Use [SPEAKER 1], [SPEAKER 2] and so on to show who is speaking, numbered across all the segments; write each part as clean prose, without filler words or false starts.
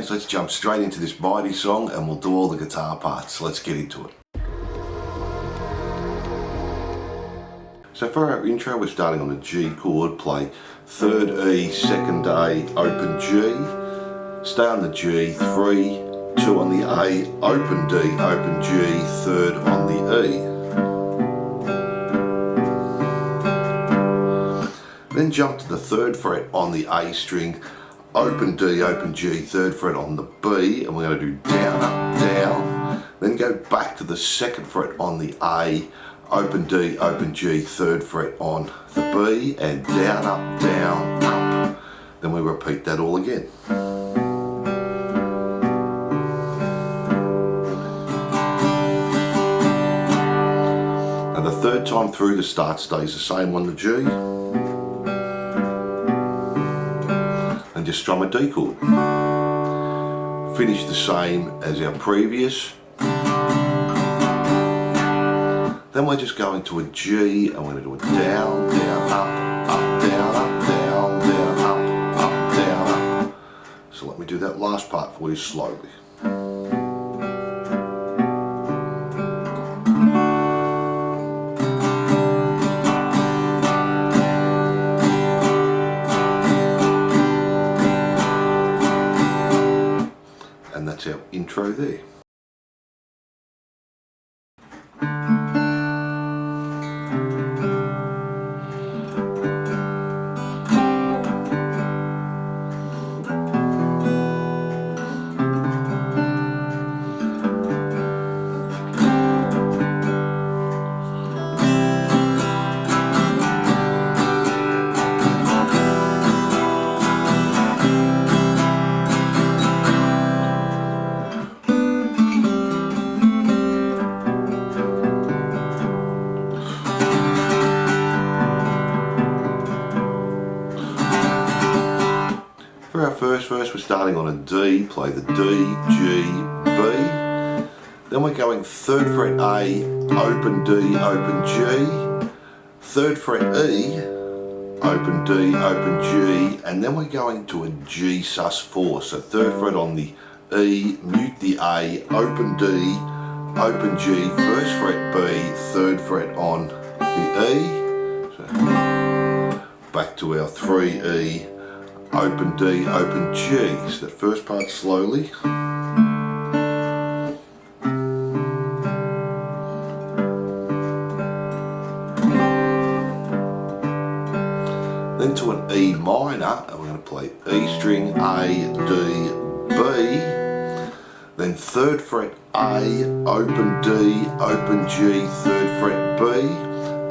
[SPEAKER 1] guys, let's jump straight into this mighty song and we'll do all the guitar parts. Let's get into it. So for our intro, we're starting on a G chord, play 3rd E, 2nd A, open G, stay on the G, 3, 2 on the A, open D, open G, 3rd on the E. Then jump to the 3rd fret on the A string, open D, open G, 3rd fret on the B, and we're going to do down, up, down. Then go back to the 2nd fret on the A, open D, open G, 3rd fret on the B, and down, up, down, up. Then we repeat that all again. And the 3rd time through, the start stays the same on the G. And just strum a D chord. Finish the same as our previous. Then we're just going to a G and we're going to do a down, down, up, down, up, down, down, up, down, up. So let me do that last part for you slowly. And that's our intro there. For our first verse, we're starting on a D, play the D, G, B. Then we're going 3rd fret A, open D, open G. 3rd fret E, open D, open G. And then we're going to a G sus4. So 3rd fret on the E, mute the A, open D, open G, 1st fret B, 3rd fret on the E. So back to our 3E. Open D, open G. So that first part slowly. Then to an E minor, and we're going to play E string, A, D, B. Then 3rd fret A, open D, open G, 3rd fret B.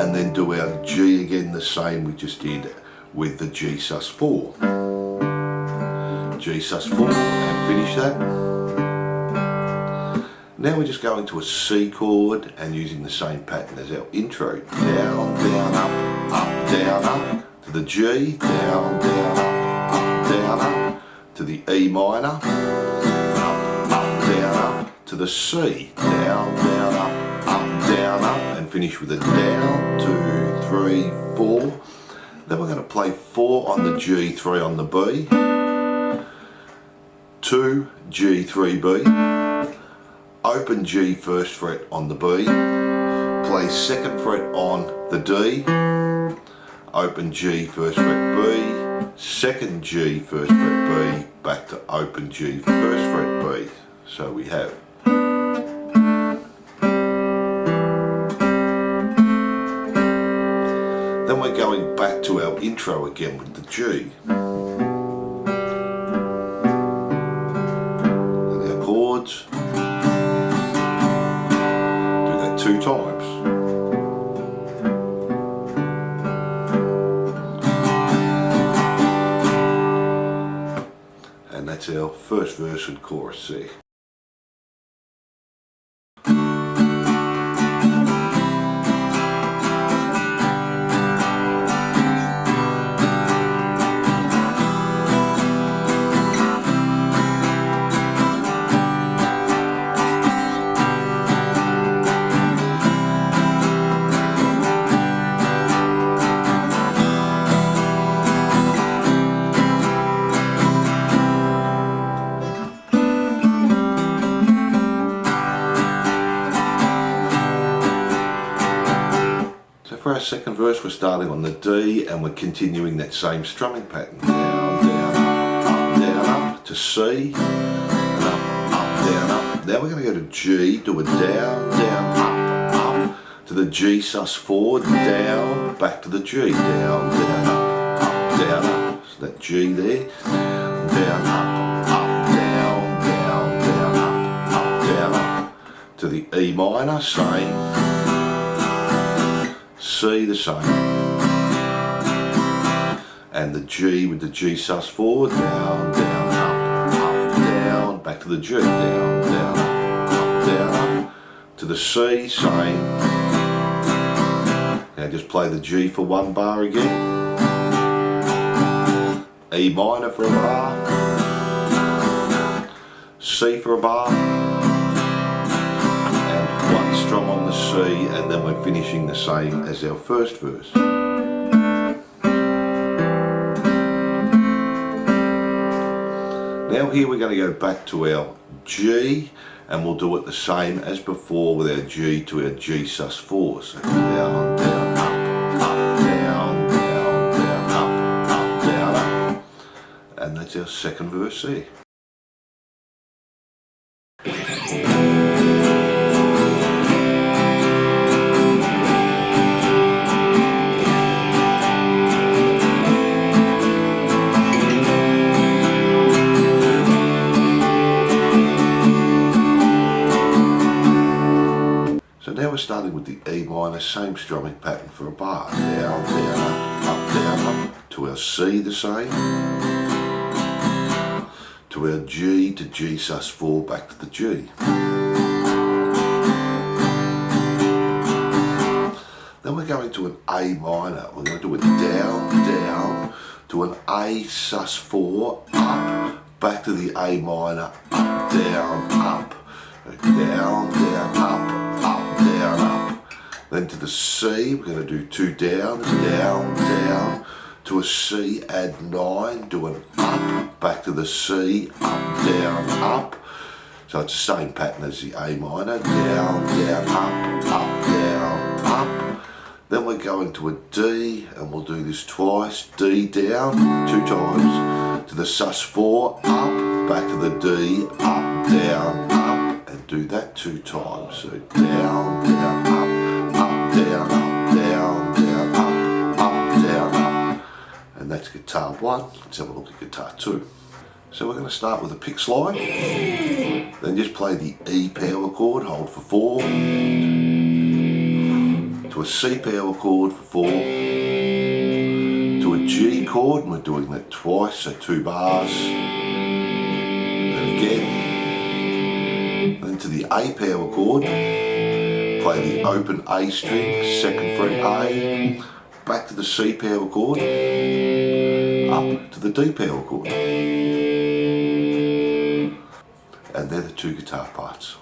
[SPEAKER 1] And then do our G again, the same we just did with the G sus4. G sus4 and finish that. Now we're just going to a C chord and using the same pattern as our intro. Down, down, up, down, up. To the G, down, down, up, down, up. To the E minor, up, down, up. To the C, down, down, up, down, up. And finish with a down, 2, 3, 4. Then we're going to play 4 on the G, 3 on the B. 2, G, 3, B. Open G, 1st fret on the B. Play 2nd fret on the D. Open G, 1st fret B. 2nd G, 1st fret B. Back to open G, 1st fret B. So we have. Then we're going back to our intro again with the G. And our chords. Do that 2 times. And that's our first verse and chorus there. second verse we're starting on the D and we're continuing that same strumming pattern. Down, down, up to C, and up, down, up. Now we're going to go to G, do a down, down, up, to the G sus4, down, back to the G, down, down, up, down, up. So that G there, down, up, down, down, down, up, down, up. To the E minor, same. C the same, and the G with the G sus4, down, down, up, down, back to the G, down, down, up, down, up, to the C, same. Now just play the G for one bar again, E minor for a bar, C for a bar, strum on the C, and then we're finishing the same as our first verse. Now here we're going to go back to our G, and we'll do it the same as before with our G to our G sus4. So down, down, up, down, down, down, up, down, up. And that's our second verse there. Now we're starting with the E minor, same strumming pattern for a bar. Down, down, down, up, to our C the same. To our G to G sus4, back to the G. Then we're going to an A minor. We're going to do a down, down, to an A sus4, up, back to the A minor, up, down, up, down, down, up, down, up. Then to the C, we're going to do two downs, down, down, to a C, add 9, do an up, back to the C, up, down, up. So it's the same pattern as the A minor, down, down, up, down, up. Then we're going to a D, and we'll do this twice, D down, 2 times, to the sus4, up, back to the D, up, down, up, and do that 2 times. So down, down, up, down, down, down, up, down, up. And that's guitar 1. Let's have a look at guitar 2. So we're going to start with a pick slide, then just play the E power chord, hold for 4, to a C power chord for 4, to a G chord, and we're doing that twice, so 2 bars, and again, then to the A power chord, play the open A string, 2nd fret A, back to the C power chord, up to the D power chord. And they're the 2 guitar parts.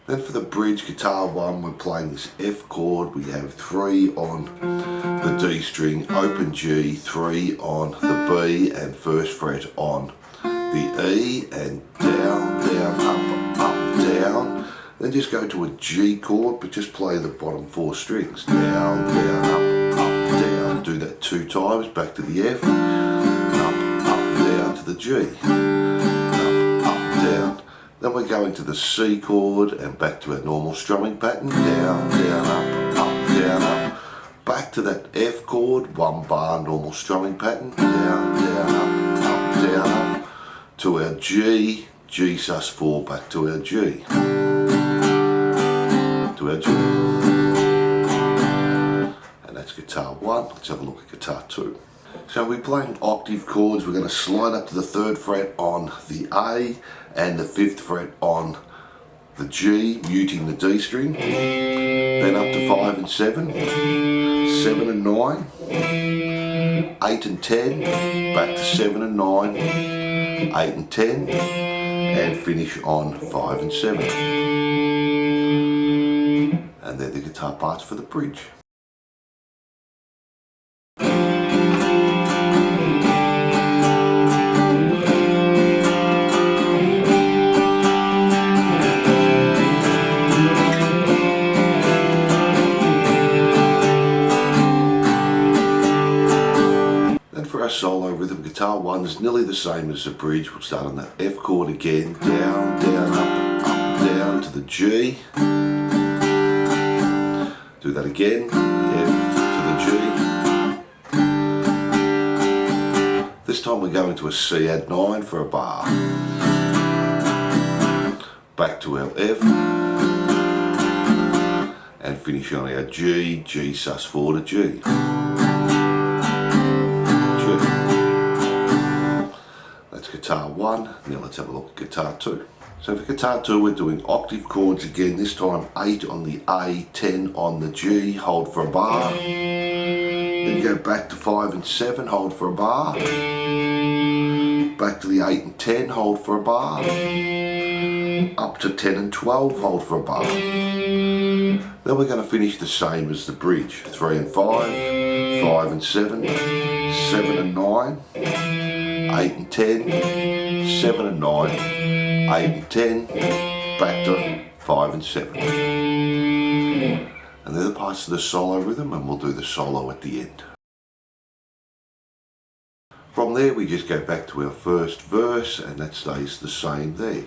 [SPEAKER 1] Then for the bridge, guitar 1, we're playing this F chord. We have 3 on the D string, open G, 3 on the B, and 1st fret on the E, and down, down, up, down. Then just go to a G chord, but just play the bottom 4 strings. Down, down, up, down. Do that 2 times, back to the F, up, down to the G, up, down. Then we're going to the C chord and back to our normal strumming pattern. Down, down, up, down, up. Back to that F chord, 1 bar normal strumming pattern. Down, down, up, to our G, G sus4, back to our G. To our G. And that's guitar 1. Let's have a look at guitar 2. So we're playing octave chords. We're going to slide up to the 3rd fret on the A and the 5th fret on the G, muting the D string. Then up to 5 and 7, 7 and 9, 8 and 10, back to 7 and 9, 8 and 10, and finish on 5 and 7. guitar parts for the bridge. For our solo rhythm, guitar 1 is nearly the same as the bridge. We'll start on the F chord again, down, down, up, down to the G. Do that again, F to the G. This time we're going to a C add 9 for a bar. Back to our F. And finish on our G, G sus4 to G. That's guitar 1. Now let's have a look at guitar 2. So for guitar 2 we're doing octave chords again, this time 8 on the A, 10 on the G, hold for a bar. Then go back to 5 and 7, hold for a bar. Back to the 8 and 10, hold for a bar. Up to 10 and 12, hold for a bar. Then we're going to finish the same as the bridge. 3 and 5, 5 and 7, 7 and 9. 8 and 10, 7 and 9, 8 and 10, back to 5 and 7. And they're the parts of the solo rhythm, and we'll do the solo at the end. From there we just go back to our first verse, and that stays the same there.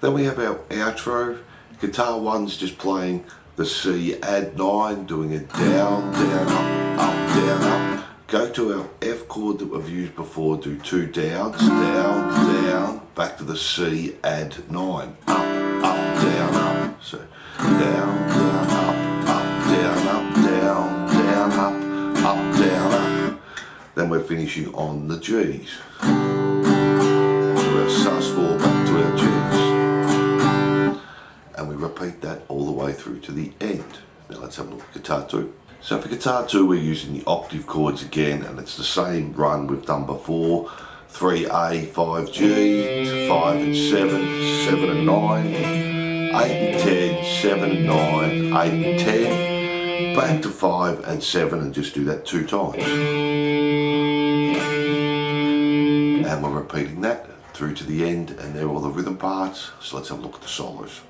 [SPEAKER 1] Then we have our outro. Guitar 1's just playing the C add 9, doing a down, down, up, down, up. Go to our F chord that we've used before, do 2 downs, down, down, back to the C add 9, up, down, up. So down, down, up, down, up, down, down, up, down, up. Then we're finishing on the G's. So our sus4 back to our G's. And we repeat that all the way through to the end. Now let's have a look at guitar 2. So for guitar 2 we're using the octave chords again, and it's the same run we've done before. 3A, 5G, 5 and 7, 7 and 9, 8 and 10, 7 and 9, 8 and 10, back to 5 and 7, and just do that 2 times. And we're repeating that through to the end, and they're all the rhythm parts. So let's have a look at the solos.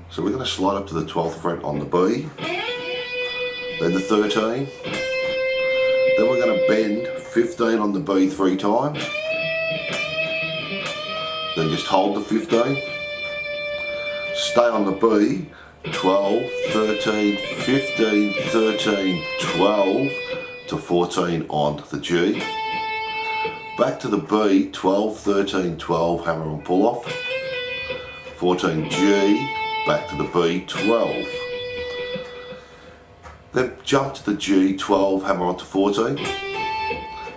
[SPEAKER 1] So we're going to slide up to the 12th fret on the B, then the 13, then we're going to bend 15 on the B 3 times, then just hold the 15, stay on the B, 12, 13, 15, 13, 12 to 14 on the G, back to the B, 12, 13, 12, hammer and pull off, 14 G, back to the B, 12. Then jump to the G, 12, hammer on to 14.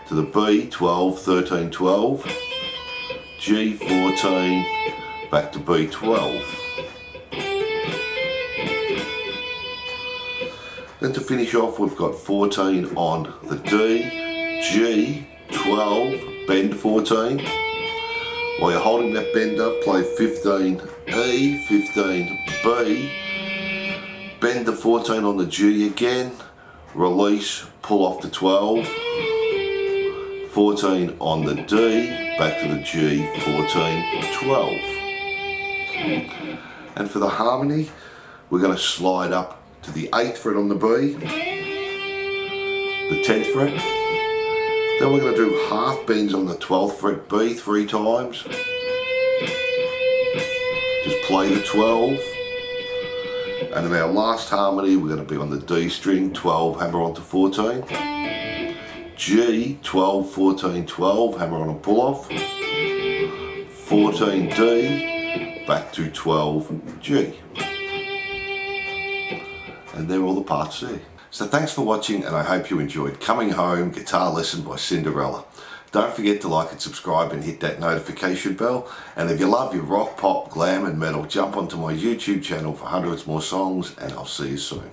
[SPEAKER 1] To the B, 12, 13, 12. G, 14, back to B, 12. Then to finish off we've got 14 on the D, G, 12, bend 14. While you're holding that bender, play 15 E, 15 B, bend the 14 on the G again, release, pull off the 12, 14 on the D, back to the G, 14, 12. And for the harmony, we're going to slide up to the 8th fret on the B, the 10th fret, then we're going to do half bends on the 12th fret B 3 times. Just play the 12. And in our last harmony we're going to be on the D string, 12, hammer onto 14. G, 12, 14, 12, hammer on a pull off, 14 D, back to 12 G. And they're all the parts there. So thanks for watching, and I hope you enjoyed Coming Home Guitar Lesson by Cinderella. Don't forget to like and subscribe and hit that notification bell. And if you love your rock, pop, glam and metal, jump onto my YouTube channel for hundreds more songs, and I'll see you soon.